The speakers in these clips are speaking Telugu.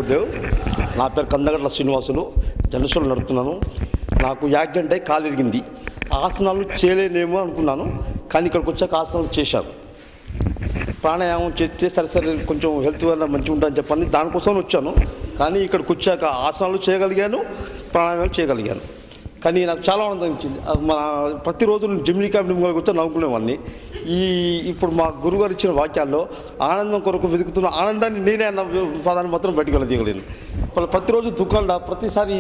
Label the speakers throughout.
Speaker 1: జగదేవ్. నా పేరు కందగట్ల శ్రీనివాసులు, జనరల్ నడుపుతున్నాను. నాకు యాక్సిడెంట్ అయి కాలు ఇరిగింది. ఆసనాలు చేయలేనేమో అనుకున్నాను, కానీ ఇక్కడికి వచ్చాక ఆసనాలు చేశారు. ప్రాణాయామం చేస్తే సరే కొంచెం హెల్త్ వల్ల మంచిగా ఉంటుందని చెప్పని దానికోసం వచ్చాను. కానీ ఇక్కడికి వచ్చాక ఆసనాలు చేయగలిగాను, ప్రాణాయామం చేయగలిగాను. కానీ నాకు చాలా ఆనందం ఇచ్చింది. ప్రతిరోజు జిమ్ని క్యాంప్ వచ్చి నవ్వుకునేవాడిని. ఇప్పుడు మా గురుగారు ఇచ్చిన వాక్యాల్లో ఆనందం కొరకు వెతుకుతున్న ఆనందాన్ని నేనే అన్న పదాన్ని మాత్రం బయటకు దిగలేను. ప్రతిరోజు దుఃఖాలు ప్రతిసారి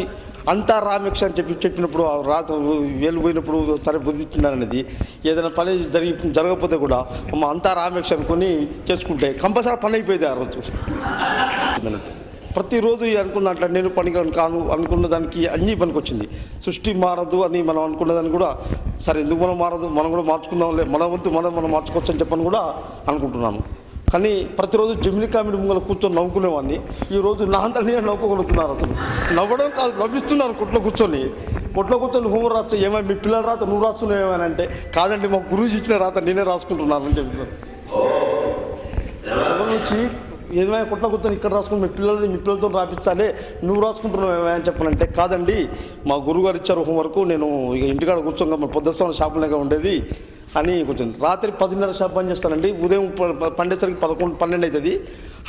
Speaker 1: అంతా రామేక్ష అని చెప్పినప్పుడు రాత్రి వేలు పోయినప్పుడు సరే బుద్ధిస్తున్నాననేది ఏదైనా పని జరగకపోతే కూడా అంతా రామేక్ష అనుకుని చేసుకుంటే కంపల్సరీ పని అయిపోయేది ఆ రోజు. ప్రతిరోజు అనుకున్న అట్లా నేను పని కాను అనుకున్న దానికి అన్నీ పనికొచ్చింది. సృష్టి మారదు అని మనం అనుకున్నదాన్ని కూడా సరే ఎందుకు మనం మారదు, మనం కూడా మార్చుకుందాంలే, మన వంతు మనం మార్చుకోవచ్చు అని చెప్పని కూడా అనుకుంటున్నాను. కానీ ప్రతిరోజు జిమ్ని కామెడీ ముంగల కూర్చొని నవ్వుకునేవాడిని. ఈరోజు నా అంతా నేను నవ్వుకోగలుగుతున్నారు. అసలు నవ్వడం కాదు, నవ్విస్తున్నారు. కొట్లో కూర్చొని హోంవర్క్ రాస్తా, ఏమైనా మీ పిల్లలు రాత నువ్వు రాస్తున్నావు ఏమైనా అంటే, కాదండి మా గురువు ఇచ్చిన రాత నేనే రాసుకుంటున్నాను అని చెప్తున్నారు. నుంచి ఏమైనా కొట్ల కూర్చొని ఇక్కడ రాసుకుని మీ పిల్లలతో రాపించాలి, నువ్వు రాసుకుంటున్నావు ఏమైనా చెప్పనంటే, కాదండి మా గురువుగారు ఇచ్చారు హోంవర్క్, నేను ఇక ఇంటికాడ కూర్చోగా మా పొద్దున్న షాపులేగా ఉండేది అని కూర్చొని రాత్రి 10:30 షాప్ పని చేస్తానండి. ఉదయం పండేసరికి 11, 12 అవుతుంది.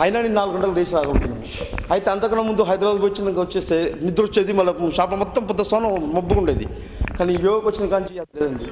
Speaker 1: అయినా నేను 4 గంటలకు లేచి రాగలుగుతున్నాను. అయితే అంతకన్నా ముందు హైదరాబాద్ వచ్చినాక వచ్చేస్తే నిద్ర వచ్చేది, మళ్ళీ షాప్ మొత్తం పొద్దున్న మబ్బుగా ఉండేది. కానీ యోగకు వచ్చిన కాంచి లేదండి.